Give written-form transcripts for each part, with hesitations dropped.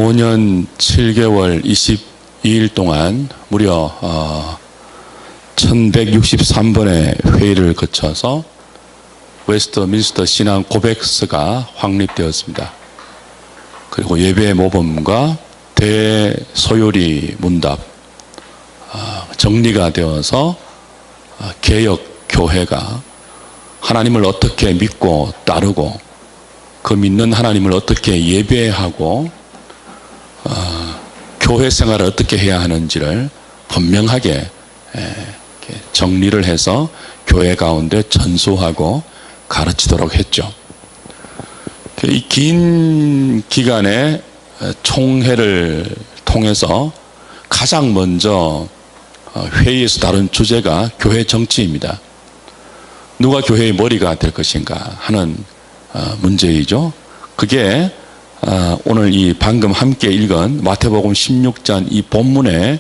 5년 7개월 22일 동안 무려 1163번의 회의를 거쳐서 웨스트민스터 신앙 고백서가 확립되었습니다. 그리고 예배 모범과 대소요리 문답 정리가 되어서 개혁 교회가 하나님을 어떻게 믿고 따르고 그 믿는 하나님을 어떻게 예배하고 교회 생활을 어떻게 해야 하는지를 분명하게 정리를 해서 교회 가운데 전수하고 가르치도록 했죠. 이 긴 기간의 총회를 통해서 가장 먼저 회의에서 다룬 주제가 교회 정치입니다. 누가 교회의 머리가 될 것인가 하는 문제이죠. 그게 오늘 이 방금 함께 읽은 마태복음 16장 이 본문의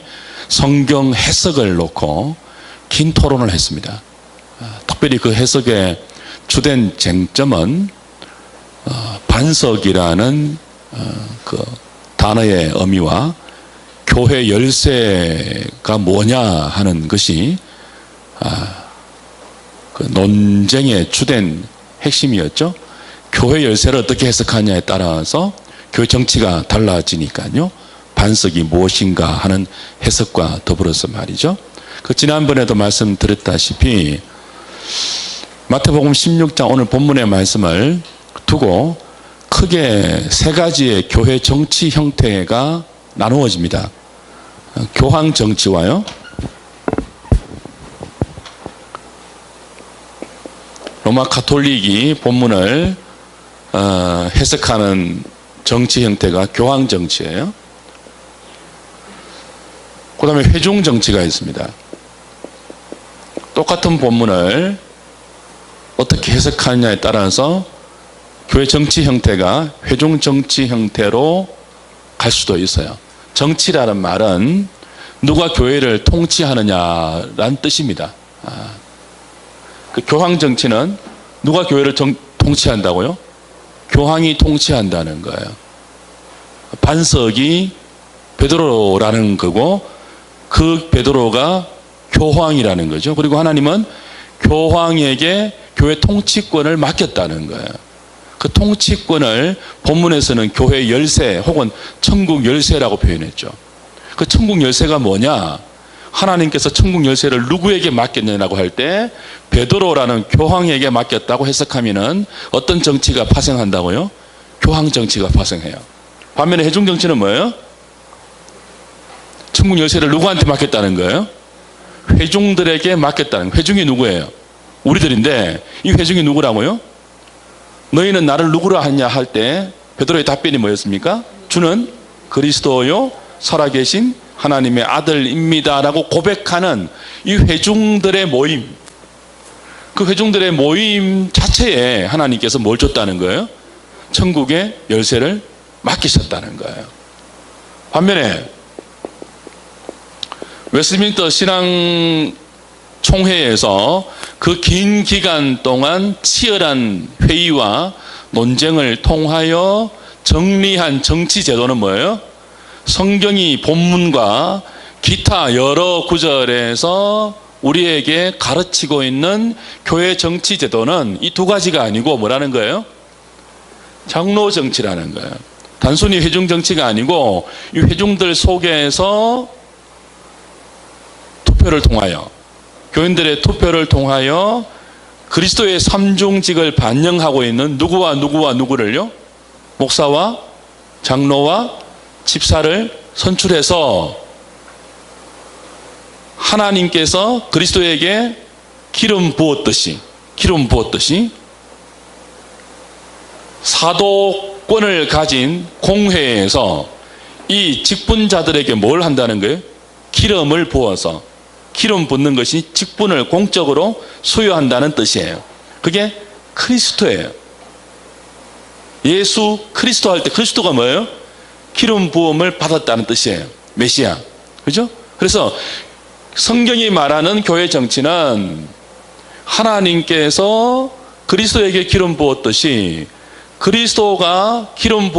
성경 해석을 놓고 긴 토론을 했습니다. 특별히 그 해석의 주된 쟁점은 반석이라는 그 단어의 의미와 교회 열쇠가 뭐냐 하는 것이 그 논쟁의 주된 핵심이었죠. 교회 열쇠를 어떻게 해석하냐에 따라서 교회 정치가 달라지니까요. 반석이 무엇인가 하는 해석과 더불어서 말이죠. 그 지난번에도 말씀드렸다시피 마태복음 16장 오늘 본문의 말씀을 두고 크게 세 가지의 교회 정치 형태가 나누어집니다. 교황 정치와요, 로마 가톨릭이 본문을 해석하는 정치 형태가 교황 정치예요. 그 다음에 회중 정치가 있습니다. 똑같은 본문을 어떻게 해석하느냐에 따라서 교회 정치 형태가 회중 정치 형태로 갈 수도 있어요. 정치라는 말은 누가 교회를 통치하느냐라는 뜻입니다. 그 교황 정치는 누가 교회를 통치한다고요? 교황이 통치한다는 거예요. 반석이 베드로라는 거고 그 베드로가 교황이라는 거죠. 그리고 하나님은 교황에게 교회 통치권을 맡겼다는 거예요. 그 통치권을 본문에서는 교회 열쇠 혹은 천국 열쇠라고 표현했죠. 그 천국 열쇠가 뭐냐? 하나님께서 천국 열쇠를 누구에게 맡겼느냐고 할 때 베드로라는 교황에게 맡겼다고 해석하면은 어떤 정치가 파생한다고요? 교황 정치가 파생해요. 반면에 회중 정치는 뭐예요? 천국 열쇠를 누구한테 맡겼다는 거예요? 회중들에게 맡겼다는 거예요. 회중이 누구예요? 우리들인데 이 회중이 누구라고요? 너희는 나를 누구라 하냐 할 때 베드로의 답변이 뭐였습니까? 주는 그리스도요 살아계신 하나님의 아들입니다 라고 고백하는 이 회중들의 모임, 그 회중들의 모임 자체에 하나님께서 뭘 줬다는 거예요? 천국의 열쇠를 맡기셨다는 거예요. 반면에 웨스트민스터 신앙 총회에서 그 긴 기간 동안 치열한 회의와 논쟁을 통하여 정리한 정치 제도는 뭐예요? 성경이 본문과 기타 여러 구절에서 우리에게 가르치고 있는 교회 정치 제도는 이 두 가지가 아니고 뭐라는 거예요? 장로 정치라는 거예요. 단순히 회중 정치가 아니고 이 회중들 속에서 투표를 통하여, 교인들의 투표를 통하여 그리스도의 삼중직을 반영하고 있는 누구와 누구와 누구를요? 목사와 장로와 집사를 선출해서 하나님께서 그리스도에게 기름 부었듯이 사도권을 가진 공회에서 이 직분자들에게 뭘 한다는 거예요? 기름을 부어서, 기름 붓는 것이 직분을 공적으로 수여한다는 뜻이에요. 그게 그리스도예요. 예수 그리스도 할 때 그리스도가 뭐예요? 기름 부음을 받았다는 뜻이에요. 메시아. 그죠? 그래서 성경이 말하는 교회 정치는 하나님께서 그리스도에게 기름 부었듯이 그리스도가 기름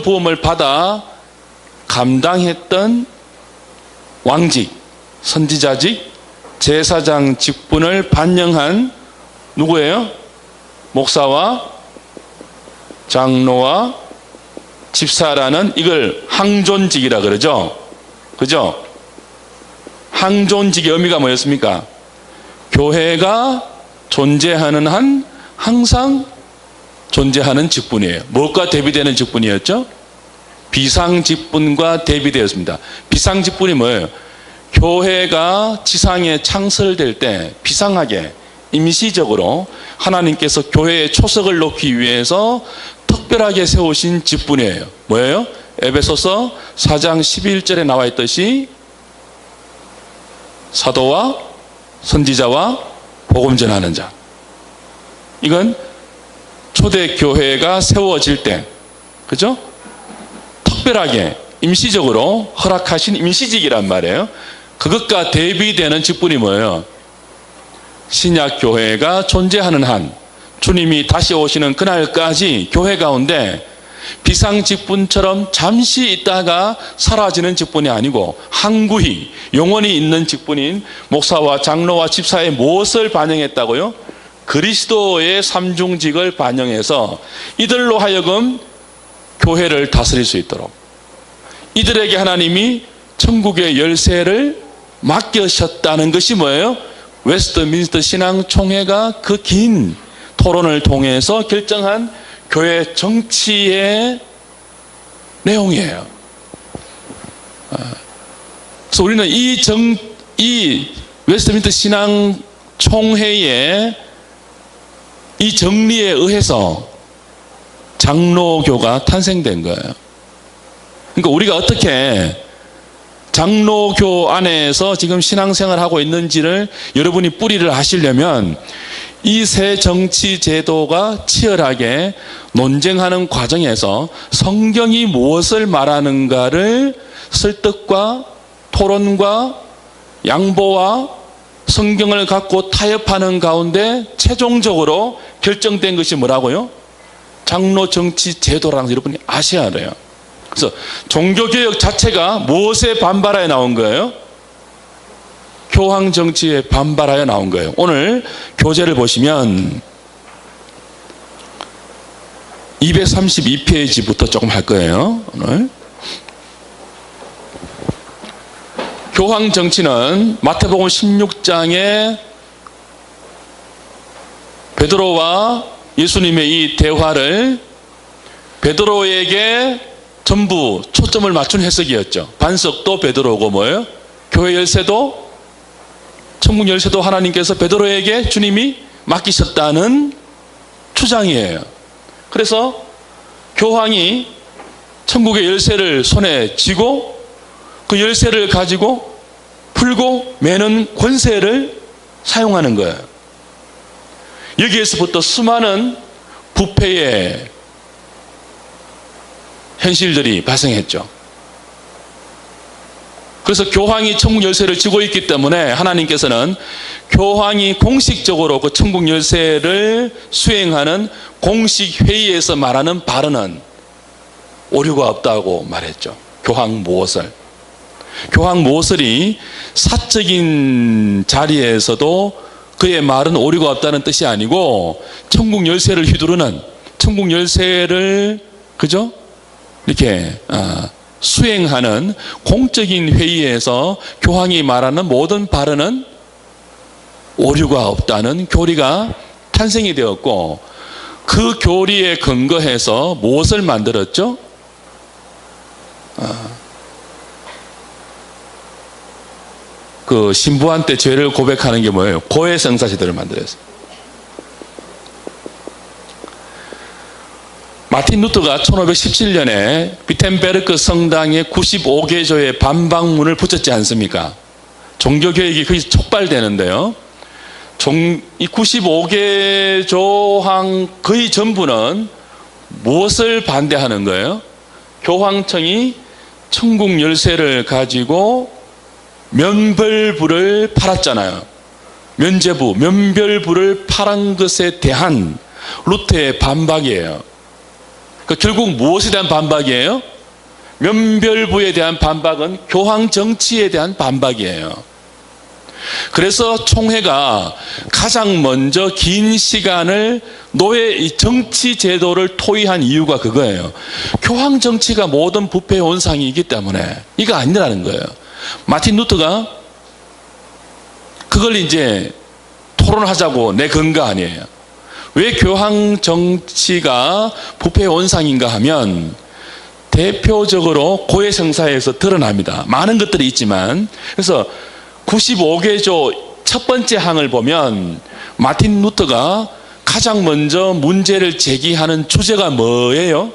부음을 받아 감당했던 왕직, 선지자직, 제사장 직분을 반영한 누구예요? 목사와 장로와 집사라는, 이걸 항존직이라 그러죠. 그죠? 항존직의 의미가 뭐였습니까? 교회가 존재하는 한 항상 존재하는 직분이에요. 무엇과 대비되는 직분이었죠? 비상직분과 대비되었습니다. 비상직분이 뭐예요? 교회가 지상에 창설될 때 비상하게 임시적으로 하나님께서 교회의 초석을 놓기 위해서 특별하게 세우신 직분이에요. 뭐예요? 에베소서 4장 11절에 나와 있듯이 사도와 선지자와 복음 전하는 자. 이건 초대교회가 세워질 때, 그죠? 특별하게 임시적으로 허락하신 임시직이란 말이에요. 그것과 대비되는 직분이 뭐예요? 신약교회가 존재하는 한, 주님이 다시 오시는 그날까지 교회 가운데 비상직분처럼 잠시 있다가 사라지는 직분이 아니고 항구히 영원히 있는 직분인 목사와 장로와 집사의 무엇을 반영했다고요? 그리스도의 삼중직을 반영해서 이들로 하여금 교회를 다스릴 수 있도록, 이들에게 하나님이 천국의 열쇠를 맡기셨다는 것이 뭐예요? 웨스트민스터 신앙총회가 그 긴 토론을 통해서 결정한 교회 정치의 내용이에요. 그래서 우리는 이 웨스트민스터 신앙총회의 이 정리에 의해서 장로교가 탄생된 거예요. 그러니까 우리가 어떻게 장로교 안에서 지금 신앙생활을 하고 있는지를 여러분이 뿌리를 아시려면 이 새 정치 제도가 치열하게 논쟁하는 과정에서 성경이 무엇을 말하는가를 설득과 토론과 양보와 성경을 갖고 타협하는 가운데 최종적으로 결정된 것이 뭐라고요? 장로 정치 제도라는 것을 여러분이 아셔야 돼요. 그래서 종교개혁 자체가 무엇에 반발하여 나온 거예요? 교황 정치에 반발하여 나온 거예요. 오늘 교재를 보시면 232페이지부터 조금 할 거예요. 오늘 교황 정치는 마태복음 16장에 베드로와 예수님의 이 대화를 베드로에게 전부 초점을 맞춘 해석이었죠. 반석도 베드로고 뭐예요? 교회 열쇠도, 천국 열쇠도 하나님께서 베드로에게 주님이 맡기셨다는 주장이에요. 그래서 교황이 천국의 열쇠를 손에 쥐고 그 열쇠를 가지고 풀고 매는 권세를 사용하는 거예요. 여기에서부터 수많은 부패의 현실들이 발생했죠. 그래서 교황이 천국 열쇠를 쥐고 있기 때문에 하나님께서는 교황이 공식적으로 그 천국 열쇠를 수행하는 공식 회의에서 말하는 발언은 오류가 없다고 말했죠. 교황 모슬. 교황 모슬이 사적인 자리에서도 그의 말은 오류가 없다는 뜻이 아니고 천국 열쇠를 휘두르는, 천국 열쇠를 그죠? 이렇게 수행하는 공적인 회의에서 교황이 말하는 모든 발언은 오류가 없다는 교리가 탄생이 되었고, 그 교리에 근거해서 무엇을 만들었죠? 그 신부한테 죄를 고백하는 게 뭐예요? 고해성사시대를 만들었어요. 마틴 루터가 1517년에 비텐베르크 성당에 95개조의 반박문을 붙였지 않습니까? 종교개혁이 거의 촉발되는데요. 이 95개 조항 거의 전부는 무엇을 반대하는 거예요? 교황청이 천국 열쇠를 가지고 면벌부를 팔았잖아요. 면죄부, 면별부를 팔은 것에 대한 루터의 반박이에요. 그러니까 결국 무엇에 대한 반박이에요? 면별부에 대한 반박은 교황 정치에 대한 반박이에요. 그래서 총회가 가장 먼저 긴 시간을 노예 정치 제도를 토의한 이유가 그거예요. 교황 정치가 모든 부패의 원상이기 때문에 이거 아니라는 거예요. 마틴 루터가 그걸 이제 토론하자고 내건 거 아니에요. 왜 교황 정치가 부패의 원상인가 하면 대표적으로 고해성사에서 드러납니다. 많은 것들이 있지만, 그래서 95개조 첫 번째 항을 보면 마틴 루터가 가장 먼저 문제를 제기하는 주제가 뭐예요?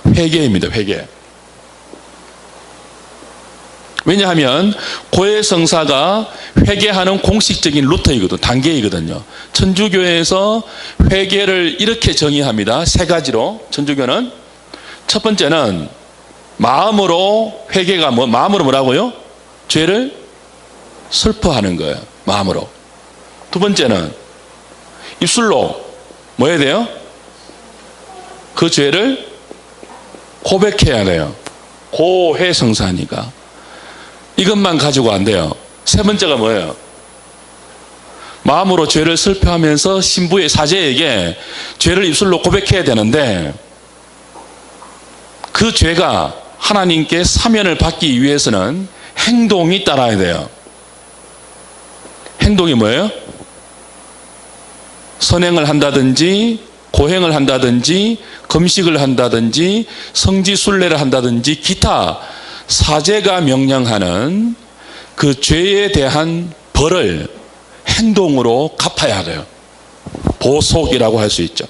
회개입니다. 회개. 왜냐하면 고해성사가 회개하는 공식적인 루터이거든, 단계이거든요. 천주교에서 회개를 이렇게 정의합니다. 세 가지로. 천주교는 첫 번째는 마음으로, 회개가 마음으로 뭐라고요? 죄를 슬퍼하는 거예요. 마음으로. 두 번째는 입술로 뭐 해야 돼요? 그 죄를 고백해야 돼요. 고해성사니까. 이것만 가지고 안 돼요. 세 번째가 뭐예요? 마음으로 죄를 슬퍼하면서 신부의 사제에게 죄를 입술로 고백해야 되는데, 그 죄가 하나님께 사면을 받기 위해서는 행동이 따라야 돼요. 행동이 뭐예요? 선행을 한다든지 고행을 한다든지 금식을 한다든지 성지순례를 한다든지 기타 사제가 명령하는 그 죄에 대한 벌을 행동으로 갚아야 돼요. 보속이라고 할 수 있죠.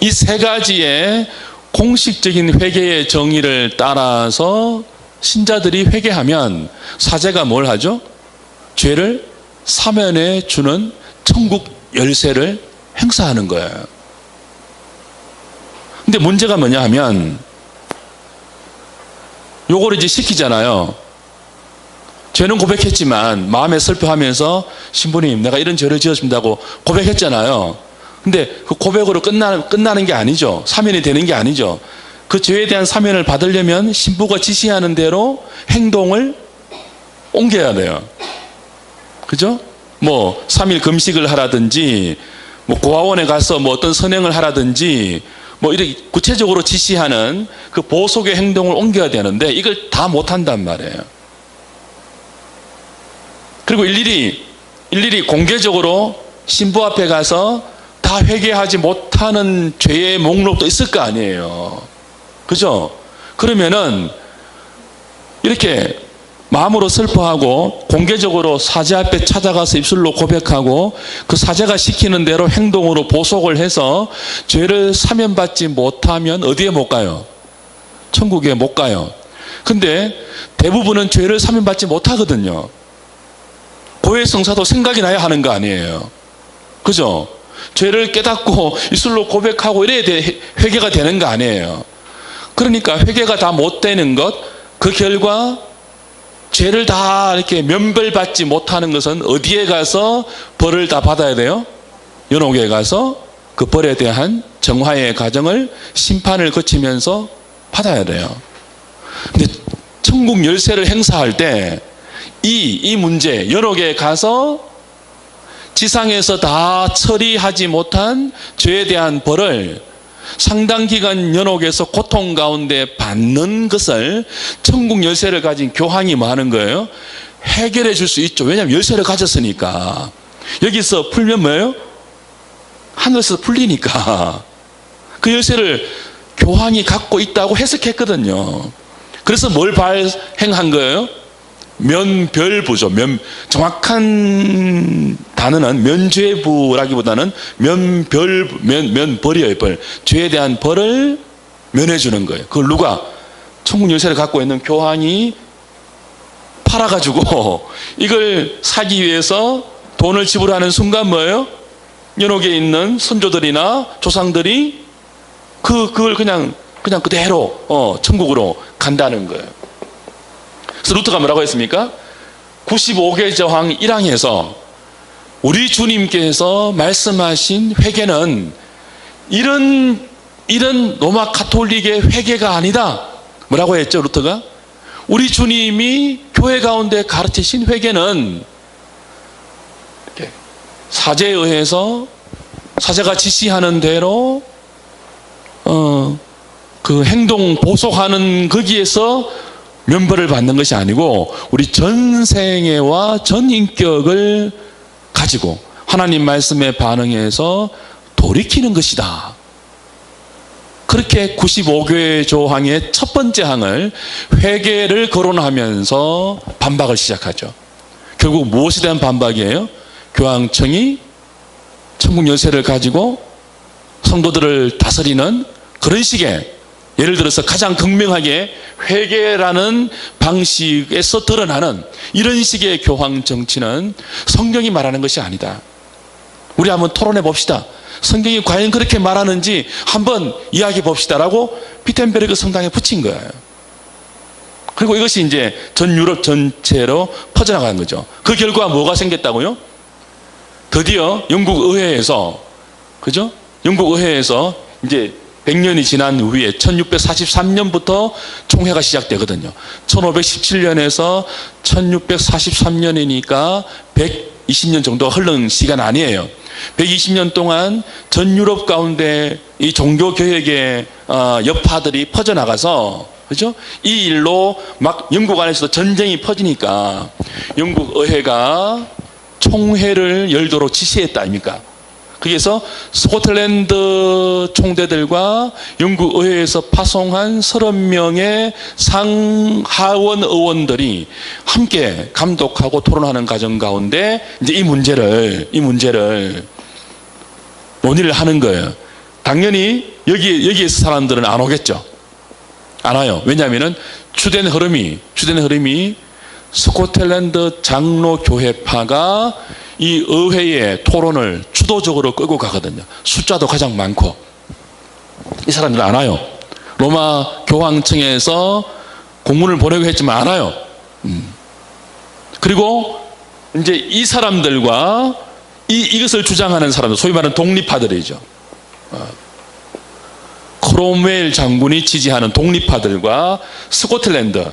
이 세 가지의 공식적인 회개의 정의를 따라서 신자들이 회개하면 사제가 뭘 하죠? 죄를 사면해 주는 천국 열쇠를 행사하는 거예요. 근데 문제가 뭐냐 하면 요거를 이제 시키잖아요. 죄는 고백했지만 마음에 슬퍼하면서 신부님 내가 이런 죄를 지었습니다고 고백했잖아요. 근데 그 고백으로 끝나는 게 아니죠. 사면이 되는 게 아니죠. 그 죄에 대한 사면을 받으려면 신부가 지시하는 대로 행동을 옮겨야 돼요. 그죠? 뭐 3일 금식을 하라든지 뭐 고아원에 가서 뭐 어떤 선행을 하라든지 뭐 이렇게 구체적으로 지시하는 그 보속의 행동을 옮겨야 되는데 이걸 다 못한단 말이에요. 그리고 일일이 공개적으로 신부 앞에 가서 다 회개하지 못하는 죄의 목록도 있을 거 아니에요. 그죠? 그러면은 이렇게 마음으로 슬퍼하고 공개적으로 사제 앞에 찾아가서 입술로 고백하고 그 사제가 시키는 대로 행동으로 보속을 해서 죄를 사면받지 못하면 어디에 못 가요? 천국에 못 가요. 근데 대부분은 죄를 사면받지 못하거든요. 고해성사도 생각이 나야 하는 거 아니에요. 그죠? 죄를 깨닫고 입술로 고백하고 이래야 회개가 되는 거 아니에요. 그러니까 회개가 다 못 되는 것, 그 결과 죄를 다 이렇게 면별받지 못하는 것은 어디에 가서 벌을 다 받아야 돼요? 연옥에 가서 그 벌에 대한 정화의 과정을 심판을 거치면서 받아야 돼요. 근데 천국 열쇠를 행사할 때 이 문제, 연옥에 가서 지상에서 다 처리하지 못한 죄에 대한 벌을 상당 기간 연옥에서 고통 가운데 받는 것을 천국 열쇠를 가진 교황이 뭐 하는 거예요? 해결해 줄 수 있죠. 왜냐하면 열쇠를 가졌으니까. 여기서 풀면 뭐예요? 하늘에서 풀리니까. 그 열쇠를 교황이 갖고 있다고 해석했거든요. 그래서 뭘 발행한 거예요? 면별부죠. 정확한 단어는 면죄부라기보다는 면벌이에요. 벌. 죄에 대한 벌을 면해주는 거예요. 그걸 누가? 천국 열쇠를 갖고 있는 교황이 팔아가지고 이걸 사기 위해서 돈을 지불하는 순간 뭐예요? 연옥에 있는 선조들이나 조상들이 그걸 그냥 그대로 천국으로 간다는 거예요. 그래서 루터가 뭐라고 했습니까? 95개 저항 1항에서 우리 주님께서 말씀하신 회개는 이런 이런 로마 가톨릭의 회개가 아니다. 뭐라고 했죠, 루터가? 우리 주님이 교회 가운데 가르치신 회개는 이렇게 사제에 의해서 사제가 지시하는 대로 그 행동 보속하는 거기에서 면벌을 받는 것이 아니고 우리 전생애와 전인격을 가지고 하나님 말씀에 반응해서 돌이키는 것이다. 그렇게 95교회 조항의 첫 번째 항을 회개를 거론하면서 반박을 시작하죠. 결국 무엇에 대한 반박이에요? 교황청이 천국 열쇠를 가지고 성도들을 다스리는 그런 식의, 예를 들어서 가장 극명하게 회개라는 방식에서 드러나는 이런 식의 교황 정치는 성경이 말하는 것이 아니다. 우리 한번 토론해 봅시다. 성경이 과연 그렇게 말하는지 한번 이야기해 봅시다라고 비텐베르그 성당에 붙인 거예요. 그리고 이것이 이제 전 유럽 전체로 퍼져나간 거죠. 그 결과 뭐가 생겼다고요? 드디어 영국 의회에서, 그죠? 영국 의회에서 이제 100년이 지난 후에 1643년부터 총회가 시작되거든요. 1517년에서 1643년이니까 120년 정도가 흐른 시간 아니에요. 120년 동안 전 유럽 가운데 이 종교개혁의 여파들이 퍼져나가서, 그죠? 이 일로 막 영국 안에서도 전쟁이 퍼지니까 영국 의회가 총회를 열도록 지시했다 아닙니까? 그래서 스코틀랜드 총대들과 영국 의회에서 파송한 30명의 상하원 의원들이 함께 감독하고 토론하는 과정 가운데 이제 이 문제를 논의를 하는 거예요. 당연히 여기에서 사람들은 안 오겠죠. 안 와요. 왜냐하면은 주된 흐름이 스코틀랜드 장로교회파가 이 의회의 토론을 주도적으로 끌고 가거든요. 숫자도 가장 많고. 이 사람들은 안 와요. 로마 교황청에서 공문을 보내고 했지만 안 와요. 그리고 이제 이 사람들과 이것을 주장하는 사람들, 소위 말하는 독립파들이죠. 크롬웰 장군이 지지하는 독립파들과 스코틀랜드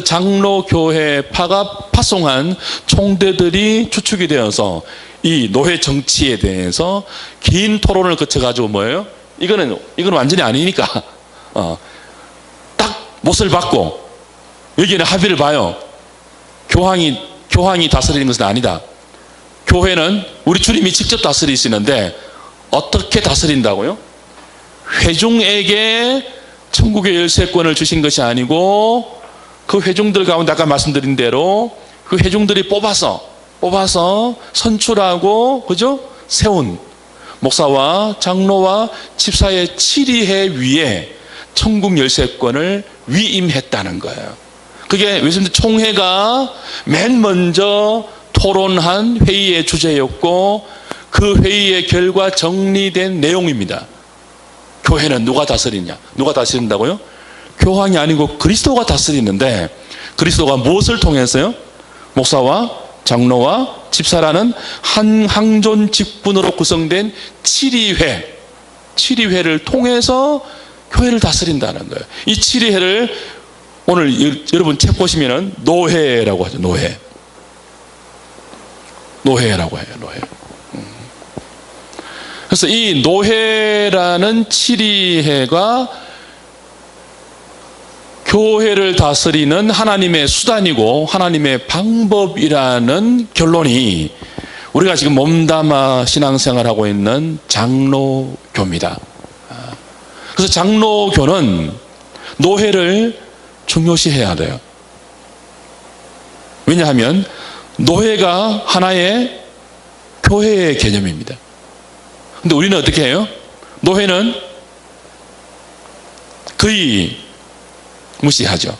장로교회파가 파송한 총대들이 주축이 되어서 이 노회 정치에 대해서 긴 토론을 거쳐가지고 뭐예요? 이건 완전히 아니니까 딱 못을 받고 여기는 합의를 봐요. 교황이 다스리는 것은 아니다. 교회는 우리 주님이 직접 다스리시는데 어떻게 다스린다고요? 회중에게 천국의 열쇠권을 주신 것이 아니고 그 회중들 가운데 아까 말씀드린 대로 그 회중들이 뽑아서 선출하고, 그죠? 세운 목사와 장로와 집사의 7위회 위에 천국 열쇠권을 위임했다는 거예요. 그게 왜냐하면 총회가 맨 먼저 토론한 회의의 주제였고 그 회의의 결과 정리된 내용입니다. 교회는 누가 다스리냐? 누가 다스린다고요? 교황이 아니고 그리스도가 다스리는데 그리스도가 무엇을 통해서요? 목사와 장로와 집사라는 한 항존 직분으로 구성된 7위회를 통해서 교회를 다스린다는 거예요. 이 7위회를 오늘 여러분 책 보시면은 노회라고 하죠. 노회라고 해요. 노회. 그래서 이 노회라는 7위회가 교회를 다스리는 하나님의 수단이고 하나님의 방법이라는 결론이 우리가 지금 몸담아 신앙생활하고 있는 장로교입니다. 그래서 장로교는 노회를 중요시해야 돼요. 왜냐하면 노회가 하나의 교회의 개념입니다. 근데 우리는 어떻게 해요? 노회는 거의 무시하죠.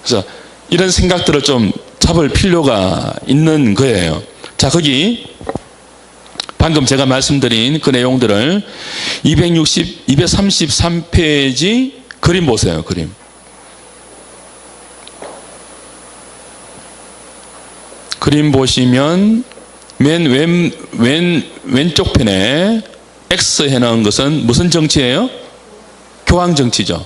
그래서 이런 생각들을 좀 잡을 필요가 있는 거예요. 자, 거기 방금 제가 말씀드린 그 내용들을 233페이지 그림 보세요. 그림 보시면 맨 왼쪽 편에 X 해놓은 것은 무슨 정치예요? 교황 정치죠.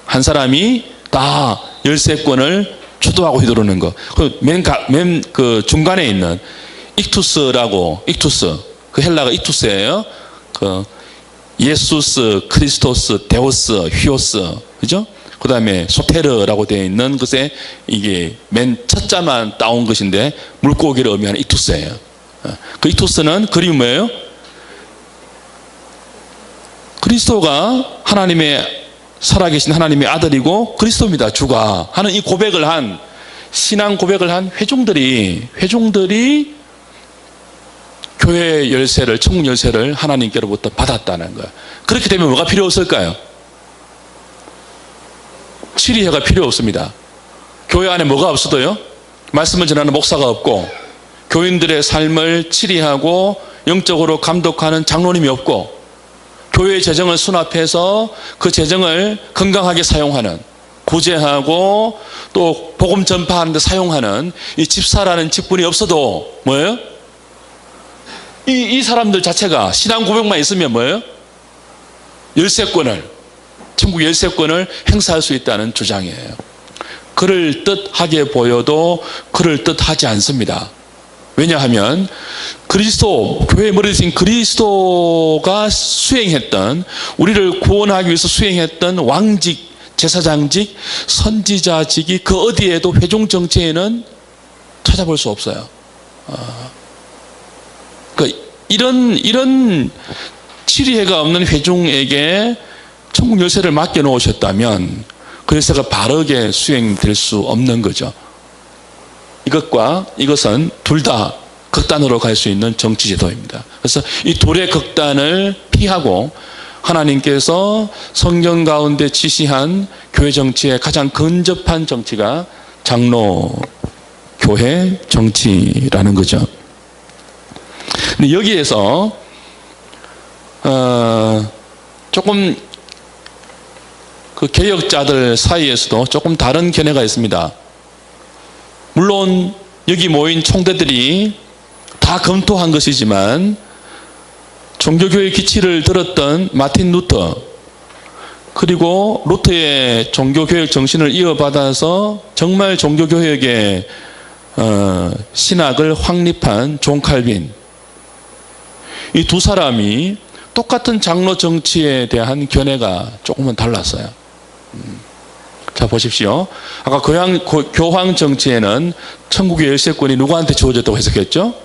한 사람이 다 열세권을 주도하고 휘두르는 거. 맨 중간에 있는 익투스라고, 익투스. 그 헬라가 익투스예요. 예수스, 크리스토스, 데오스, 휘오스. 그죠? 그 다음에 소테르라고 되어 있는 것에 이게 맨 첫 자만 따온 것인데 물고기를 의미하는 익투스예요. 그 익투스는 그림이 뭐예요? 그리스도가 하나님의 살아계신 하나님의 아들이고 그리스도입니다. 주가 하는 이 고백을 한 신앙 고백을 한 회중들이 교회 열쇠를 천국 열쇠를 하나님께로부터 받았다는 거예요. 그렇게 되면 뭐가 필요 없을까요? 치리회가 필요 없습니다. 교회 안에 뭐가 없어도요? 말씀을 전하는 목사가 없고 교인들의 삶을 치리하고 영적으로 감독하는 장로님이 없고 교회의 재정을 수납해서 그 재정을 건강하게 사용하는 구제하고 또 복음 전파하는 데 사용하는 이 집사라는 직분이 없어도 뭐예요? 이 사람들 자체가 신앙 고백만 있으면 뭐예요? 열세권을 천국 열세권을 행사할 수 있다는 주장이에요. 그럴듯하게 보여도 그럴듯하지 않습니다. 왜냐하면 그리스도, 교회의 머리 대신 그리스도가 수행했던, 우리를 구원하기 위해서 수행했던 왕직, 제사장직, 선지자직이 그 어디에도 회중 정치에는 찾아볼 수 없어요. 그러니까 이런 치리회가 없는 회중에게 천국 열쇠를 맡겨놓으셨다면 그 열쇠가 바르게 수행될 수 없는 거죠. 이것과 이것은 둘 다 극단으로 갈 수 있는 정치 제도입니다. 그래서 이 둘의 극단을 피하고 하나님께서 성경 가운데 지시한 교회 정치의 가장 근접한 정치가 장로 교회 정치라는 거죠. 근데 여기에서 조금 그 개혁자들 사이에서도 조금 다른 견해가 있습니다. 물론 여기 모인 총대들이 다 검토한 것이지만 종교교회 기치를 들었던 마틴 루터, 그리고 루터의 종교교육 정신을 이어받아서 정말 종교교육의 신학을 확립한 존 칼빈, 이 두 사람이 똑같은 장로 정치에 대한 견해가 조금은 달랐어요. 자, 보십시오. 아까 교황 정치에는 천국의 열쇠권이 누구한테 주어졌다고 해석했죠?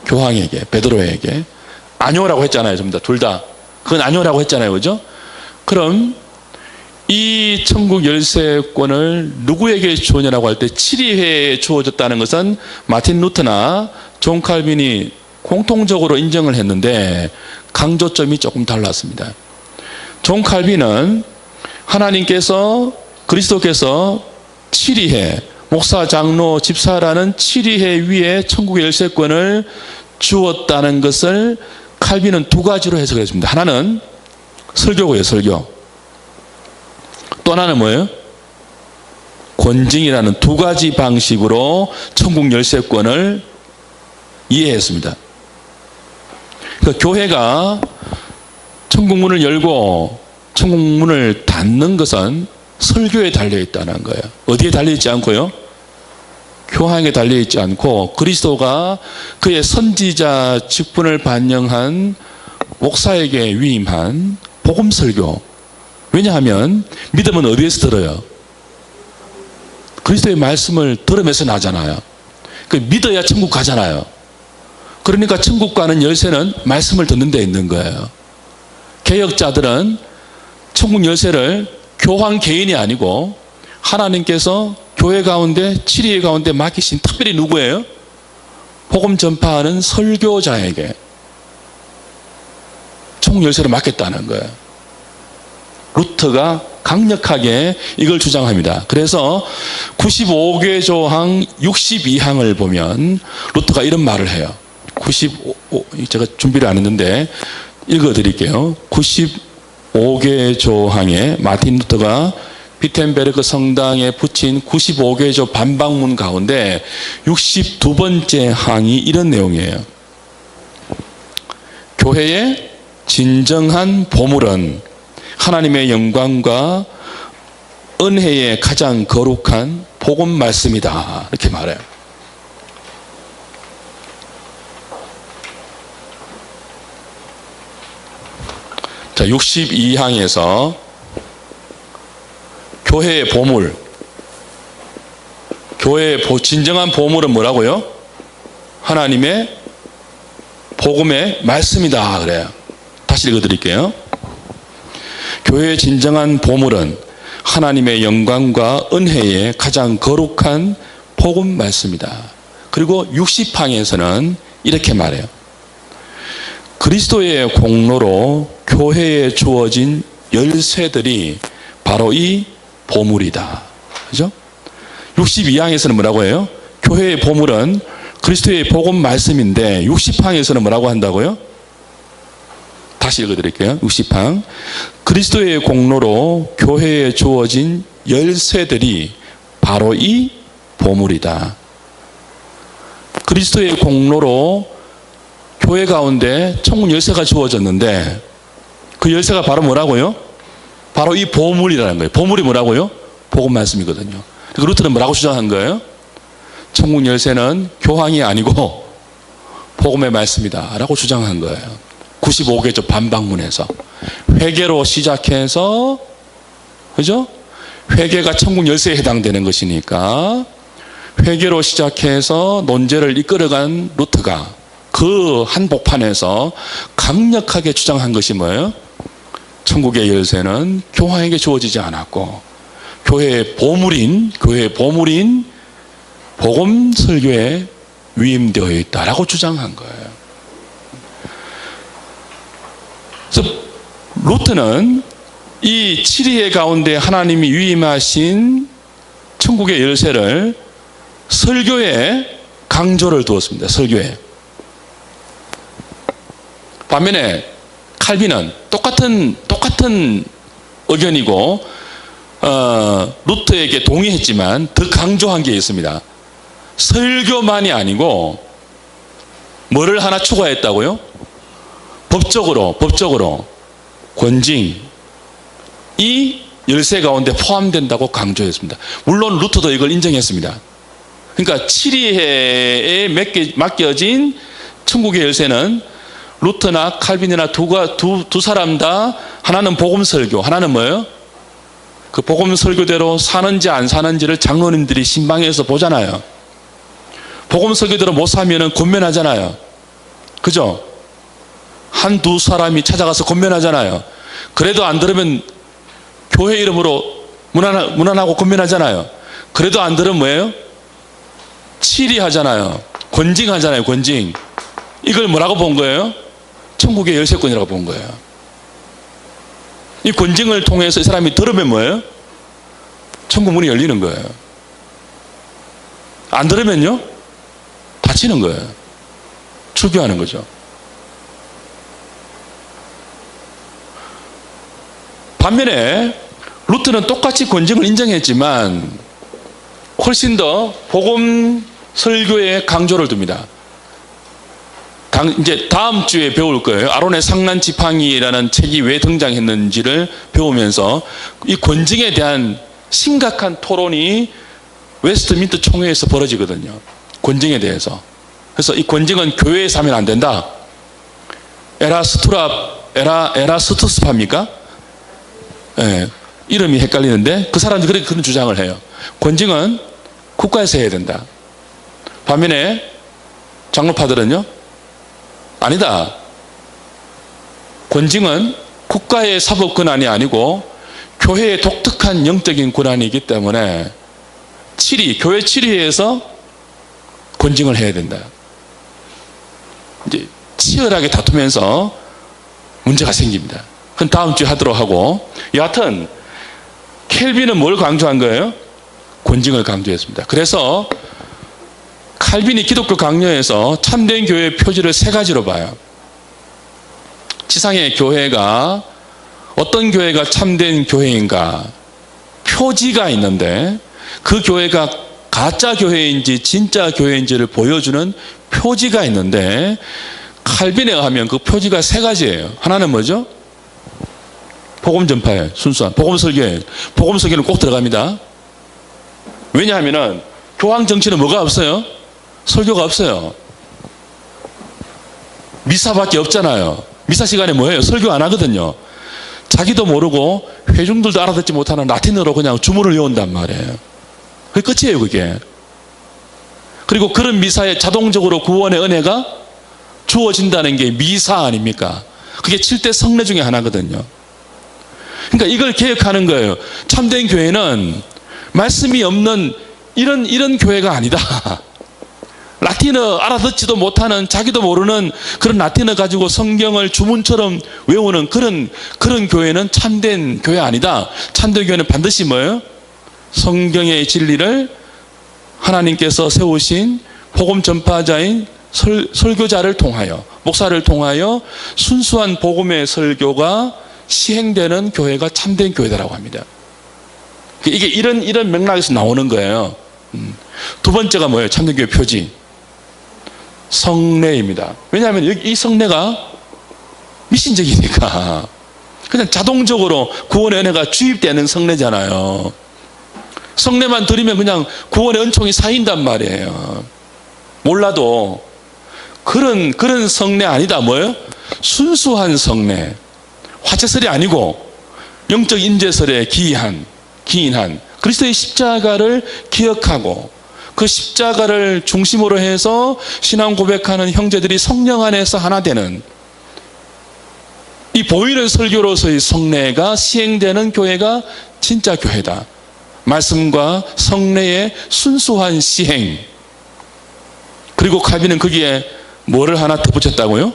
교황에게, 베드로에게. 아니오라고 했잖아요. 전부 다, 둘 다. 그건 아니오라고 했잖아요. 그죠? 그럼 이 천국 열쇠권을 누구에게 주었냐고 할 때 치리회에 주어졌다는 것은 마틴 루터나 존 칼빈이 공통적으로 인정을 했는데 강조점이 조금 달랐습니다. 존 칼빈은 하나님께서, 그리스도께서 치리회, 목사, 장로, 집사라는 치리회 위에 천국의 열쇠권을 주었다는 것을 칼빈은 두 가지로 해석을 했습니다. 하나는 설교고요, 설교. 또 하나는 뭐예요? 권징이라는 두 가지 방식으로 천국 열쇠권을 이해했습니다. 그러니까 교회가 천국 문을 열고 천국 문을 닫는 것은 설교에 달려있다는 거예요. 어디에 달려있지 않고요? 교황에 달려있지 않고 그리스도가 그의 선지자 직분을 반영한 목사에게 위임한 복음 설교. 왜냐하면 믿음은 어디에서 들어요? 그리스도의 말씀을 들으면서 나잖아요. 그 믿어야 천국 가잖아요. 그러니까 천국 가는 열쇠는 말씀을 듣는 데 있는 거예요. 개혁자들은 천국 열쇠를 교황 개인이 아니고 하나님께서 교회 가운데, 치리회 가운데 맡기신 특별히 누구예요? 복음 전파하는 설교자에게 천국 열쇠를 맡겼다는 거예요. 루터가 강력하게 이걸 주장합니다. 그래서 95개 조항 62항을 보면 루터가 이런 말을 해요. 제가 준비를 안 했는데 읽어드릴게요. 95개 조항에 마틴 루터가 비텐베르크 성당에 붙인 95개 조 반박문 가운데 62번째 항이 이런 내용이에요. 교회에 진정한 보물은 하나님의 영광과 은혜의 가장 거룩한 복음 말씀이다. 이렇게 말해요. 자, 62항에서 교회의 보물, 교회의 진정한 보물은 뭐라고요? 하나님의 복음의 말씀이다 그래요. 다시 읽어드릴게요. 교회의 진정한 보물은 하나님의 영광과 은혜의 가장 거룩한 복음 말씀이다. 그리고 60항에서는 이렇게 말해요. 그리스도의 공로로 교회에 주어진 열쇠들이 바로 이 보물이다. 그죠? 62항에서는 뭐라고 해요? 교회의 보물은 그리스도의 복음 말씀인데 60항에서는 뭐라고 한다고요? 다시 읽어드릴게요. 60항. 그리스도의 공로로 교회에 주어진 열쇠들이 바로 이 보물이다. 그리스도의 공로로 교회 가운데 천국 열쇠가 주어졌는데 그 열쇠가 바로 뭐라고요? 바로 이 보물이라는 거예요. 보물이 뭐라고요? 복음 말씀이거든요. 루터는 뭐라고 주장한 거예요? 천국 열쇠는 교황이 아니고 복음의 말씀이다 라고 주장한 거예요. 95개조 반박문에서 회개로 시작해서, 그죠? 회개가 천국 열쇠에 해당되는 것이니까 회개로 시작해서 논제를 이끌어간 루터가 그 한복판에서 강력하게 주장한 것이 뭐예요? 천국의 열쇠는 교황에게 주어지지 않았고 교회의 보물인 복음 설교에 위임되어 있다라고 주장한 거예요. 그래서 루터는 이 7위의 가운데 하나님이 위임하신 천국의 열쇠를 설교에 강조를 두었습니다. 설교에. 반면에 칼빈은 똑같은 의견이고 루터에게 동의했지만 더 강조한 게 있습니다. 설교만이 아니고 뭐를 하나 추가했다고요? 법적으로 권징 이 열쇠 가운데 포함된다고 강조했습니다. 물론 루터도 이걸 인정했습니다. 그러니까 7위에 맡겨진 천국의 열쇠는 루터나 칼빈이나 두 사람 다 하나는 복음 설교, 하나는 뭐예요? 그 복음 설교대로 사는지 안 사는지를 장로님들이 신방에서 보잖아요. 복음 설교대로 못 사면은 권면하잖아요. 그죠? 한두 사람이 찾아가서 권면하잖아요. 그래도 안 들으면 교회 이름으로 문안하고 권면하잖아요. 그래도 안 들으면 뭐예요? 치리하잖아요. 권징하잖아요. 권징. 이걸 뭐라고 본 거예요? 천국의 열쇠권이라고 본 거예요. 이 권징을 통해서 이 사람이 들으면 뭐예요? 천국 문이 열리는 거예요. 안 들으면요? 닫히는 거예요. 출교하는 거죠. 반면에 루터는 똑같이 권징을 인정했지만 훨씬 더 복음 설교에 강조를 둡니다. 이제 다음 주에 배울 거예요. 아론의 상난 지팡이라는 책이 왜 등장했는지를 배우면서 이 권징에 대한 심각한 토론이 웨스트민스터 총회에서 벌어지거든요. 권징에 대해서. 그래서 이 권징은 교회에서 하면 안 된다. 에라스투스파입니까? 네, 이름이 헷갈리는데 그 사람들이 그런 주장을 해요. 권징은 국가에서 해야 된다. 반면에 장로파들은요? 아니다. 권징은 국가의 사법 권한이 아니고 교회의 독특한 영적인 권한이기 때문에 교회 7위에서 권징을 해야 된다. 이제 치열하게 다투면서 문제가 생깁니다. 그건 다음 주에 하도록 하고, 여하튼 켈빈은 뭘 강조한 거예요? 권징을 강조했습니다. 그래서 칼빈이 기독교 강요에서 참된 교회의 표지를 세 가지로 봐요. 지상의 교회가 어떤 교회가 참된 교회인가? 표지가 있는데 그 교회가 가짜 교회인지 진짜 교회인지를 보여주는 표지가 있는데 칼빈에 의하면 그 표지가 세 가지예요. 하나는 뭐죠? 복음 전파에 순수한 복음 설교에 복음 설교는 꼭 들어갑니다. 왜냐하면은 교황 정치는 뭐가 없어요? 설교가 없어요. 미사밖에 없잖아요. 미사 시간에 뭐예요? 설교 안 하거든요. 자기도 모르고 회중들도 알아듣지 못하는 라틴어로 그냥 주문을 외운단 말이에요. 그게 끝이에요, 그게. 그리고 그런 미사에 자동적으로 구원의 은혜가 주어진다는 게 미사 아닙니까? 그게 7대 성례 중에 하나거든요. 그러니까 이걸 개혁하는 거예요. 참된 교회는 말씀이 없는 이런 교회가 아니다. 라틴어 알아듣지도 못하는 자기도 모르는 그런 라틴어 가지고 성경을 주문처럼 외우는 그런 교회는 참된 교회 아니다. 참된 교회는 반드시 뭐예요? 성경의 진리를 하나님께서 세우신 복음 전파자인 설교자를 통하여 목사를 통하여 순수한 복음의 설교가 시행되는 교회가 참된 교회다라고 합니다. 이게 이런 맥락에서 나오는 거예요. 두 번째가 뭐예요? 참된 교회 표지. 성례입니다. 왜냐하면 이 성례가 미신적이니까 그냥 자동적으로 구원의 은혜가 주입되는 성례잖아요. 성례만 드리면 그냥 구원의 은총이 쌓인단 말이에요. 몰라도 그런 성례 아니다. 뭐예요? 순수한 성례. 화채설이 아니고 영적 인재설에 기인한 그리스도의 십자가를 기억하고 그 십자가를 중심으로 해서 신앙 고백하는 형제들이 성령 안에서 하나 되는 이 보이는 설교로서의 성례가 시행되는 교회가 진짜 교회다. 말씀과 성례의 순수한 시행. 그리고 칼빈은 거기에 뭐를 하나 덧붙였다고요?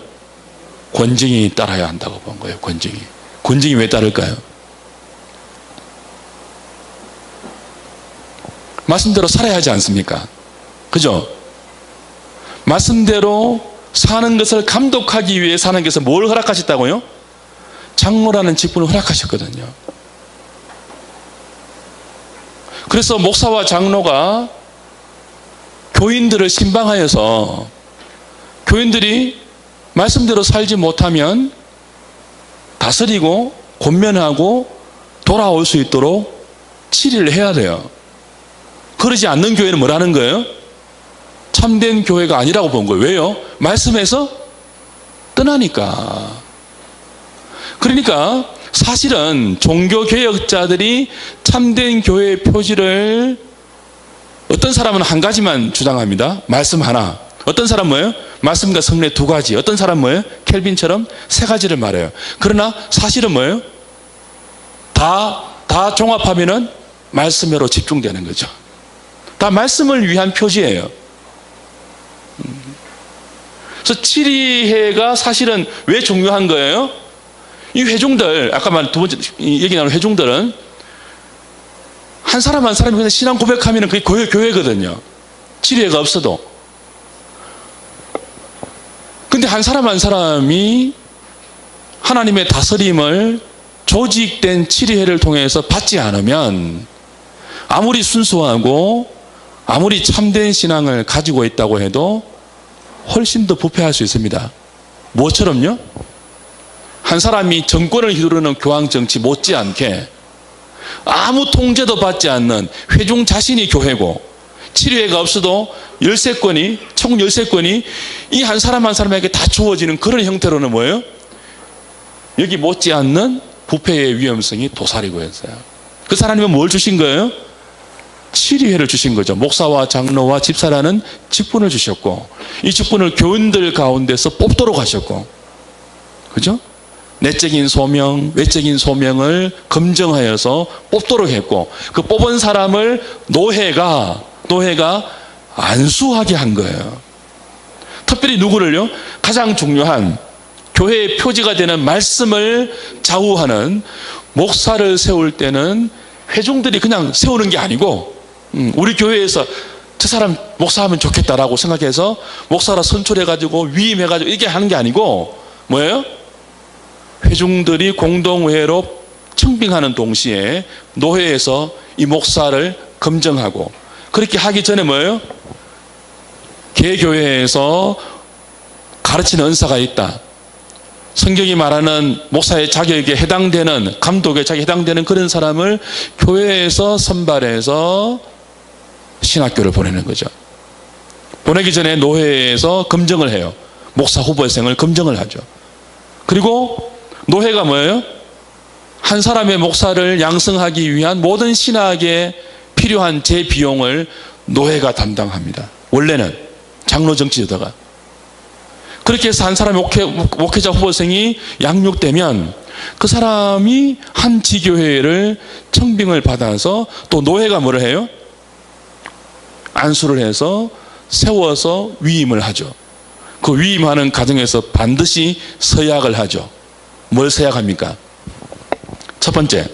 권징이 따라야 한다고 본 거예요. 권징이 왜 따를까요? 말씀대로 살아야 하지 않습니까? 그죠? 말씀대로 사는 것을 감독하기 위해 사는 것을 뭘 허락하셨다고요? 장로라는 직분을 허락하셨거든요. 그래서 목사와 장로가 교인들을 신방하여서 교인들이 말씀대로 살지 못하면 다스리고 권면하고 돌아올 수 있도록 치리를 해야 돼요. 그러지 않는 교회는 뭐라는 거예요? 참된 교회가 아니라고 본 거예요. 왜요? 말씀에서 떠나니까. 그러니까 사실은 종교개혁자들이 참된 교회의 표지를 어떤 사람은 한 가지만 주장합니다. 말씀 하나. 어떤 사람은 뭐예요? 말씀과 성례 두 가지. 어떤 사람은 뭐예요? 켈빈처럼 세 가지를 말해요. 그러나 사실은 뭐예요? 다 종합하면은 말씀으로 집중되는 거죠. 다 말씀을 위한 표지예요. 그래서 치리회가 사실은 왜 중요한 거예요? 이 회중들, 아까 말 두 번째 얘기 나눈 회중들은 한 사람이 그냥 신앙 고백하면 그게 교회거든요. 치리회가 없어도. 근데 한 사람이 하나님의 다스림을 조직된 치리회를 통해서 받지 않으면 아무리 순수하고 아무리 참된 신앙을 가지고 있다고 해도 훨씬 더 부패할 수 있습니다. 뭐처럼요? 한 사람이 정권을 휘두르는 교황 정치 못지않게 아무 통제도 받지 않는 회중 자신이 교회고 치료회가 없어도 총 열세권이 이 한 사람에게 다 주어지는 그런 형태로는 뭐예요? 여기 못지않는 부패의 위험성이 도사리고 있어요. 그 사람님은 뭘 주신 거예요? 치리회를 주신 거죠. 목사와 장로와 집사라는 직분을 주셨고 이 직분을 교인들 가운데서 뽑도록 하셨고, 그죠? 내적인 소명, 외적인 소명을 검증하여서 뽑도록 했고 그 뽑은 사람을 노회가 안수하게 한 거예요. 특별히 누구를요? 가장 중요한 교회의 표지가 되는 말씀을 좌우하는 목사를 세울 때는 회중들이 그냥 세우는 게 아니고 우리 교회에서 저 사람 목사하면 좋겠다라고 생각해서 목사라 선출해가지고 위임해가지고 이렇게 하는 게 아니고 뭐예요? 회중들이 공동회로 청빙하는 동시에 노회에서 이 목사를 검증하고 그렇게 하기 전에 뭐예요? 개교회에서 가르치는 은사가 있다. 성경이 말하는 목사의 자격에 해당되는, 감독의 자격에 해당되는 그런 사람을 교회에서 선발해서 신학교를 보내는 거죠. 보내기 전에 노회에서 검증을 해요. 목사 후보생을 검증을 하죠. 그리고 노회가 뭐예요? 한 사람의 목사를 양성하기 위한 모든 신학에 필요한 제 비용을 노회가 담당합니다. 원래는 장로 정치자다가. 그렇게 해서 한 사람의 목회자 후보생이 양육되면 그 사람이 한 지교회를 청빙을 받아서 또 노회가 뭐를 해요? 안수를 해서 세워서 위임을 하죠. 그 위임하는 과정에서 반드시 서약을 하죠. 뭘 서약합니까? 첫 번째,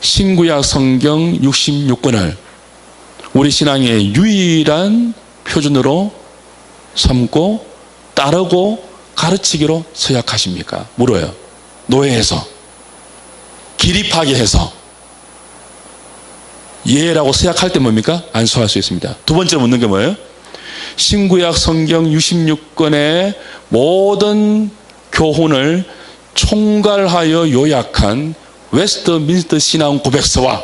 신구약 성경 66권을 우리 신앙의 유일한 표준으로 삼고 따르고 가르치기로 서약하십니까? 물어요. 노회에서 기립하게 해서 예라고 서약할 때 뭡니까? 안수할 수 있습니다. 두 번째로 묻는 게 뭐예요? 신구약 성경 66권의 모든 교훈을 총괄하여 요약한 웨스트민스터 신앙 고백서와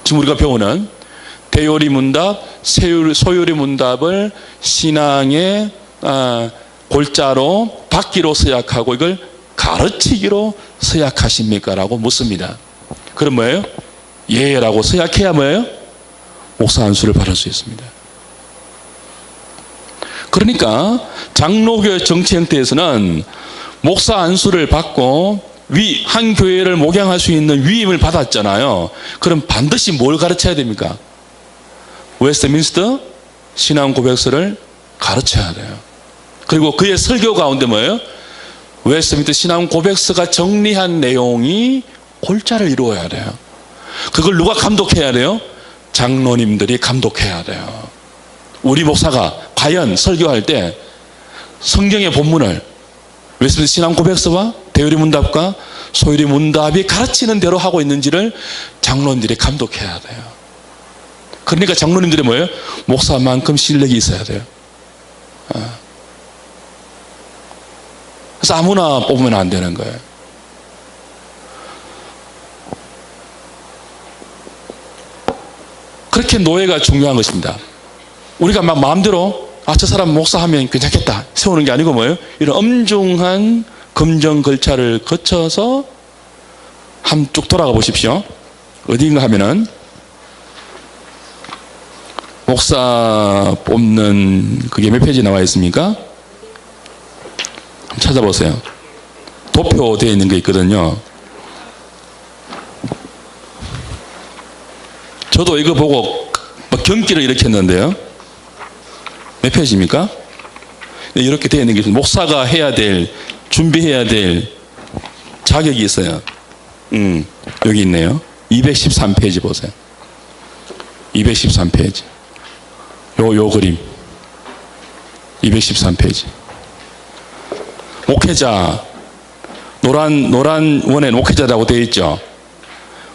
지금 우리가 배우는 대요리 문답, 소요리 문답을 신앙의 골자로 받기로 서약하고 이걸 가르치기로 서약하십니까? 라고 묻습니다. 그럼 뭐예요? 예라고 서약해야 뭐예요? 목사 안수를 받을 수 있습니다. 그러니까 장로교회 정치 형태에서는 목사 안수를 받고 한 교회를 목양할 수 있는 위임을 받았잖아요. 그럼 반드시 뭘 가르쳐야 됩니까? 웨스트민스터 신앙 고백서를 가르쳐야 돼요. 그리고 그의 설교 가운데 뭐예요? 웨스트민스터 신앙 고백서가 정리한 내용이 골자를 이루어야 돼요. 그걸 누가 감독해야 돼요? 장로님들이 감독해야 돼요. 우리 목사가 과연 설교할 때 성경의 본문을 웨스트민스터 신앙 고백서와 대요리 문답과 소요리 문답이 가르치는 대로 하고 있는지를 장로님들이 감독해야 돼요. 그러니까 장로님들이 뭐예요? 목사만큼 실력이 있어야 돼요. 그래서 아무나 뽑으면 안 되는 거예요. 그렇게 노예가 중요한 것입니다. 우리가 막 마음대로 저 사람 목사하면 괜찮겠다 세우는 게 아니고 뭐예요? 이런 엄중한 검정 절차를 거쳐서 한번 쭉 돌아가 보십시오. 어디인가 하면은 목사 뽑는 그게 몇 페이지 나와 있습니까? 한번 찾아보세요. 도표되어 있는 게 있거든요. 저도 이거 보고 막 경기를 일으켰는데요. 몇 페이지입니까? 이렇게 되어 있는 게 있습니다. 목사가 해야 될, 준비해야 될 자격이 있어요. 여기 있네요. 213페이지 보세요. 213페이지. 요 그림. 213페이지. 목회자, 노란 원에 목회자라고 되어 있죠.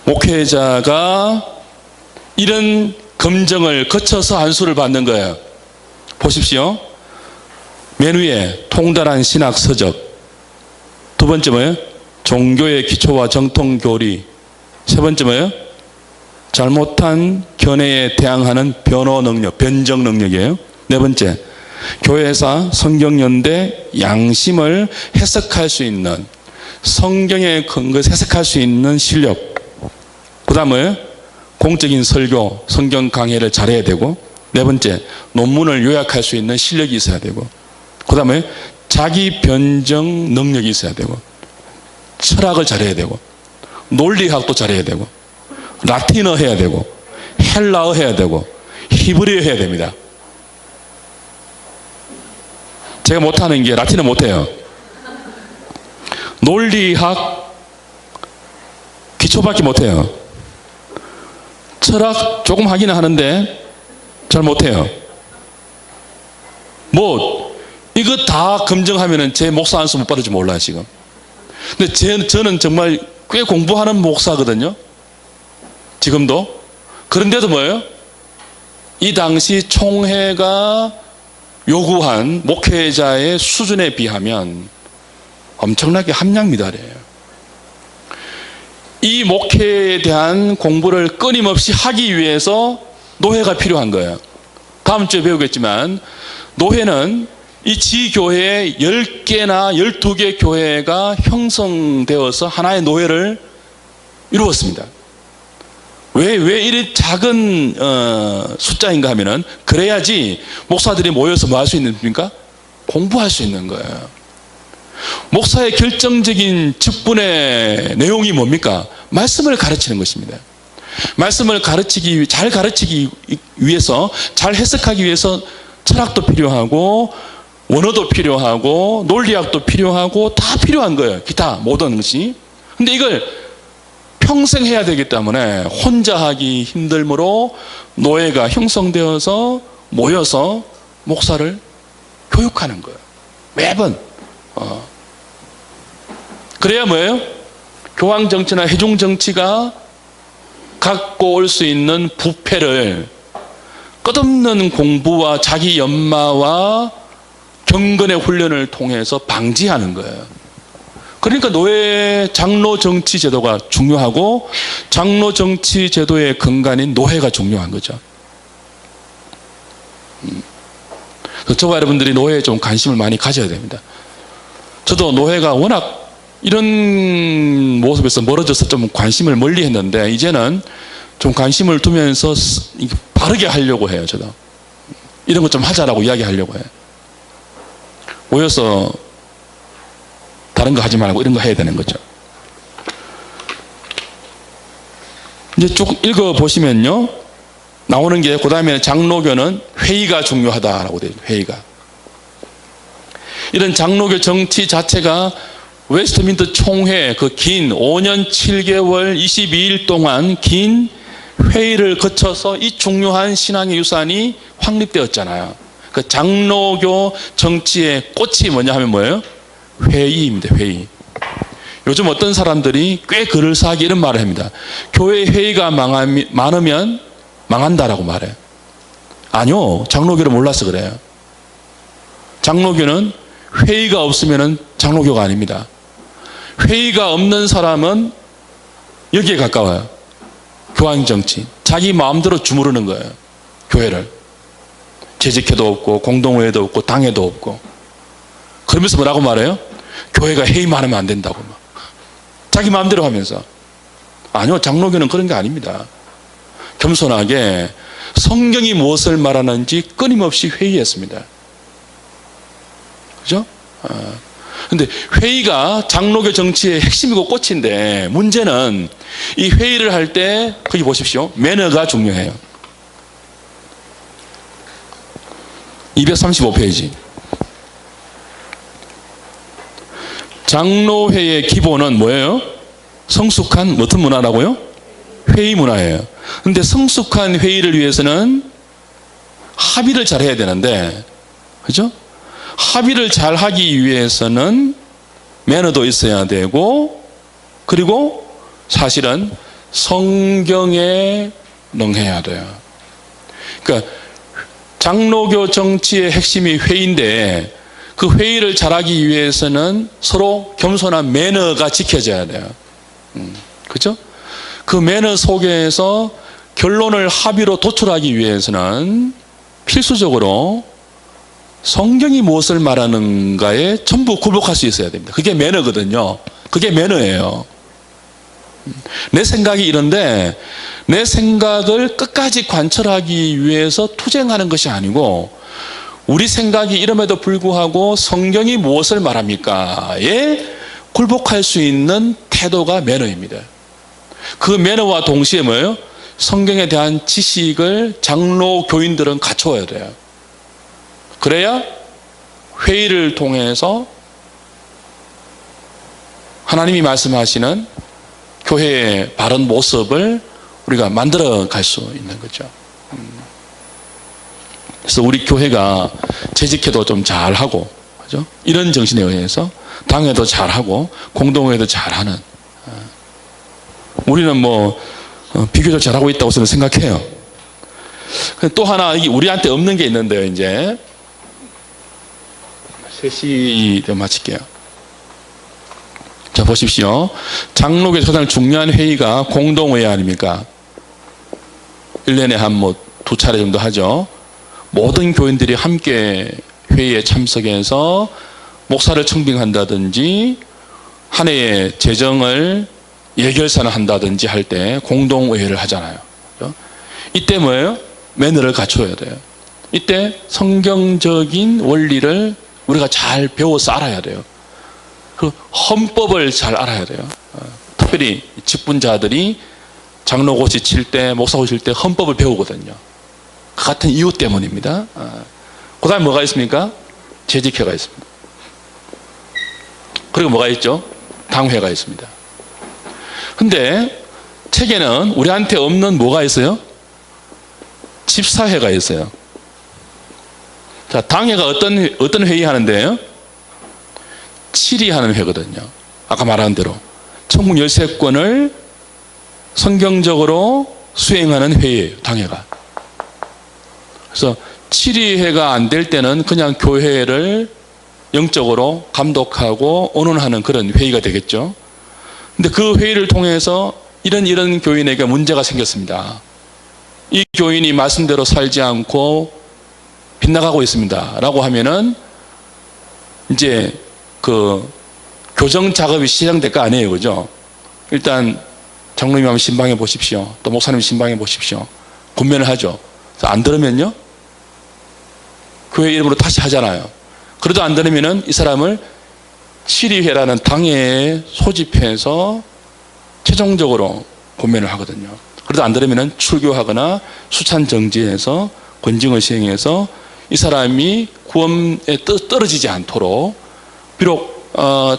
목회자가 이런 검증을 거쳐서 안수를 받는 거예요. 보십시오. 맨 위에 통달한 신학 서적. 두 번째 뭐예요? 종교의 기초와 정통 교리. 세 번째 뭐예요? 잘못한 견해에 대항하는 변호 능력, 변정 능력이에요. 네 번째, 교회사, 성경연대, 양심을 해석할 수 있는, 성경의 근거에서 해석할 수 있는 실력. 그 다음 뭐예요? 공적인 설교, 성경 강해를 잘해야 되고, 네 번째, 논문을 요약할 수 있는 실력이 있어야 되고, 그 다음에 자기 변정 능력이 있어야 되고, 철학을 잘해야 되고, 논리학도 잘해야 되고, 라틴어 해야 되고, 헬라어 해야 되고, 히브리어 해야 됩니다. 제가 못하는 게 라틴어 못해요. 논리학 기초밖에 못해요. 철학 조금 하기는 하는데 잘 못해요. 이거 다 검증하면은 제 목사 안수 못 받을지 몰라요, 지금. 근데 저는 정말 꽤 공부하는 목사거든요. 지금도. 그런데도 뭐예요? 이 당시 총회가 요구한 목회자의 수준에 비하면 엄청나게 함량미달이에요. 이 목회에 대한 공부를 끊임없이 하기 위해서 노회가 필요한 거예요. 다음 주에 배우겠지만 노회는 이 지교회 10개나 12개 교회가 형성되어서 하나의 노회를 이루었습니다. 왜 이리 작은 숫자인가 하면은 그래야지 목사들이 모여서 뭐 할 수 있는 겁니까? 공부할 수 있는 거예요. 목사의 결정적인 직분의 내용이 뭡니까? 말씀을 가르치는 것입니다. 말씀을 잘 가르치기 위해서, 잘 해석하기 위해서 철학도 필요하고 원어도 필요하고 논리학도 필요하고 다 필요한 거예요. 기타 모든 것이. 근데 이걸 평생 해야 되기 때문에 혼자 하기 힘들므로 노예가 형성되어서 모여서 목사를 교육하는 거예요. 매번. 그래야 뭐예요? 교황정치나 회중정치가 갖고 올 수 있는 부패를 끝없는 공부와 자기 연마와 경건의 훈련을 통해서 방지하는 거예요. 그러니까 노예 장로 정치 제도가 중요하고 장로 정치 제도의 근간인 노회가 중요한 거죠. 저와 여러분들이 노회에 좀 관심을 많이 가져야 됩니다. 저도 노회가 워낙 이런 모습에서 멀어져서 좀 관심을 멀리 했는데 이제는 좀 관심을 두면서 바르게 하려고 해요. 저도 이런 것 좀 하자라고 이야기하려고 해요. 모여서 다른 거 하지 말고 이런 거 해야 되는 거죠. 이제 쭉 읽어보시면요. 나오는 게 그 다음에 장로교는 회의가 중요하다라고 돼요. 회의가. 이런 장로교 정치 자체가 웨스트민스터 총회 그 긴 5년 7개월 22일 동안 긴 회의를 거쳐서 이 중요한 신앙의 유산이 확립되었잖아요. 그 장로교 정치의 꽃이 뭐냐 하면 뭐예요? 회의입니다. 회의. 요즘 어떤 사람들이 꽤 글을 사기 이런 말을 합니다. 교회 회의가 많으면 망한다라고 말해요. 아니요. 장로교를 몰라서 그래요. 장로교는 회의가 없으면 장로교가 아닙니다. 회의가 없는 사람은 여기에 가까워요. 교황정치. 자기 마음대로 주무르는 거예요. 교회를. 재직회도 없고 공동회도 없고 당회도 없고. 그러면서 뭐라고 말해요? 교회가 회의만 하면 안 된다고 막. 자기 마음대로 하면서. 아니요. 장로교는 그런 게 아닙니다. 겸손하게 성경이 무엇을 말하는지 끊임없이 회의했습니다. 그죠? 근데 회의가 장로교 정치의 핵심이고 꽃인데 문제는 이 회의를 할 때 거기 보십시오. 매너가 중요해요. 235페이지. 장로회의 기본은 뭐예요? 성숙한 어떤 문화라고요? 회의 문화예요. 근데 성숙한 회의를 위해서는 합의를 잘 해야 되는데, 그죠? 합의를 잘 하기 위해서는 매너도 있어야 되고, 그리고 사실은 성경에 능해야 돼요. 그러니까 장로교 정치의 핵심이 회의인데 그 회의를 잘하기 위해서는 서로 겸손한 매너가 지켜져야 돼요. 그렇죠? 그 매너 속에서 결론을 합의로 도출하기 위해서는 필수적으로 성경이 무엇을 말하는가에 전부 굴복할 수 있어야 됩니다. 그게 매너거든요. 그게 매너예요. 내 생각이 이런데 내 생각을 끝까지 관철하기 위해서 투쟁하는 것이 아니고 우리 생각이 이름에도 불구하고 성경이 무엇을 말합니까에 굴복할 수 있는 태도가 매너입니다. 그 매너와 동시에 뭐예요? 성경에 대한 지식을 장로 교인들은 갖춰야 돼요. 그래야 회의를 통해서 하나님이 말씀하시는 교회의 바른 모습을 우리가 만들어 갈 수 있는 거죠. 그래서 우리 교회가 재직회도 좀 잘하고, 그죠? 이런 정신에 의해서 당회도 잘하고 공동회도 잘하는, 우리는 뭐 비교적 잘하고 있다고 저는 생각해요. 또 하나 우리한테 없는 게 있는데요. 이제 3시 마칠게요. 자, 보십시오. 장로교에서 가장 중요한 회의가 공동회의 아닙니까? 1년에 한 2차례 정도 하죠. 모든 교인들이 함께 회의에 참석해서 목사를 청빙한다든지 한 해의 재정을 예결산을 한다든지 할 때 공동회의를 하잖아요. 이때 뭐예요? 매너를 갖춰야 돼요. 이때 성경적인 원리를 우리가 잘 배워서 알아야 돼요. 그 헌법을 잘 알아야 돼요. 특별히 직분자들이 장로고시 칠 때, 목사고시 칠 때 헌법을 배우거든요. 그 같은 이유 때문입니다. 그 다음에 뭐가 있습니까? 재직회가 있습니다. 그리고 뭐가 있죠? 당회가 있습니다. 근데 책에는 우리한테 없는 뭐가 있어요? 집사회가 있어요. 자, 당회가 어떤 회의 하는데요? 치리하는 회거든요. 아까 말한 대로 천국 열쇠권을 성경적으로 수행하는 회의예요. 당회가. 그래서 치리회가 안 될 때는 그냥 교회를 영적으로 감독하고 언론하는 그런 회의가 되겠죠. 근데 그 회의를 통해서 이런 교인에게 문제가 생겼습니다. 이 교인이 말씀대로 살지 않고 빗나가고 있습니다. 라고 하면은 이제 그 교정 작업이 시작될 거 아니에요. 그죠? 일단 장로님 한번 신방해 보십시오. 또 목사님 신방해 보십시오. 권면을 하죠. 안 들으면요? 교회 이름으로 다시 하잖아요. 그래도 안 들으면은 이 사람을 치리회라는 당회에 소집해서 최종적으로 권면을 하거든요. 그래도 안 들으면은 출교하거나 수찬 정지해서 권징을 시행해서 이 사람이 구원에 떨어지지 않도록 비록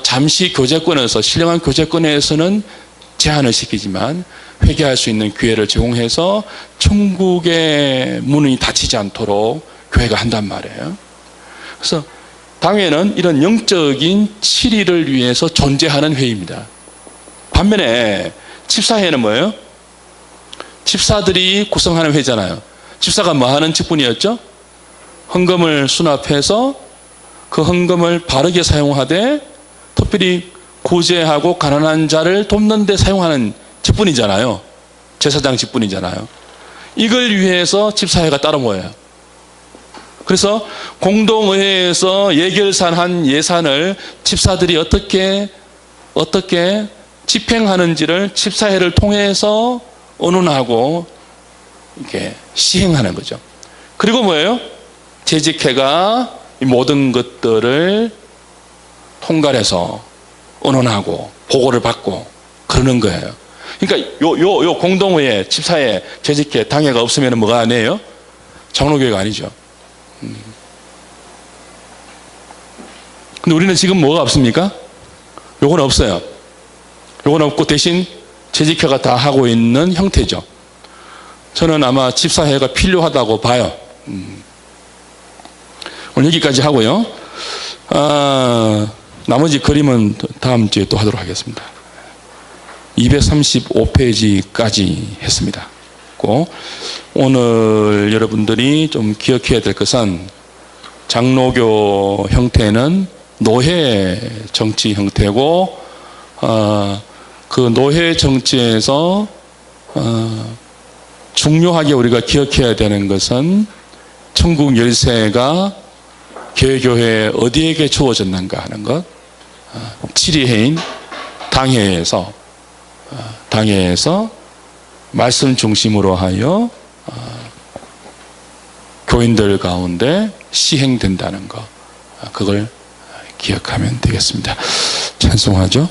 잠시 교제권에서 신령한 교제권에서는 제한을 시키지만 회개할 수 있는 기회를 제공해서 천국의 문이 닫히지 않도록 교회가 한단 말이에요. 그래서 당회는 이런 영적인 치리를 위해서 존재하는 회의입니다. 반면에 집사회는 뭐예요? 집사들이 구성하는 회잖아요. 집사가 뭐 하는 직분이었죠? 헌금을 수납해서 그 헌금을 바르게 사용하되 특별히 구제하고 가난한 자를 돕는 데 사용하는 직분이잖아요. 제사장 직분이잖아요. 이걸 위해서 집사회가 따로 모여요. 그래서 공동의회에서 예결산한 예산을 집사들이 어떻게 집행하는지를 집사회를 통해서 언론하고 이렇게 시행하는 거죠. 그리고 뭐예요? 재직회가 이 모든 것들을 통괄해서 언론하고 보고를 받고 그러는 거예요. 그러니까 요 공동회의, 집사회, 재직회, 당회가 없으면 뭐가 아니에요? 장로교회가 아니죠. 근데 우리는 지금 뭐가 없습니까? 요건 없어요. 요건 없고 대신 재직회가 다 하고 있는 형태죠. 저는 아마 집사회가 필요하다고 봐요. 오늘 여기까지 하고요. 나머지 그림은 다음 주에 또 하도록 하겠습니다. 235페이지까지 했습니다. 오늘 여러분들이 좀 기억해야 될 것은 장로교 형태는 노예 정치 형태고 그 노예 정치에서 중요하게 우리가 기억해야 되는 것은 천국 열쇠가 개교회에 어디에게 주어졌는가 하는 것. 치리회인 당회에서 말씀 중심으로 하여 교인들 가운데 시행된다는 것. 그걸 기억하면 되겠습니다. 찬송하죠.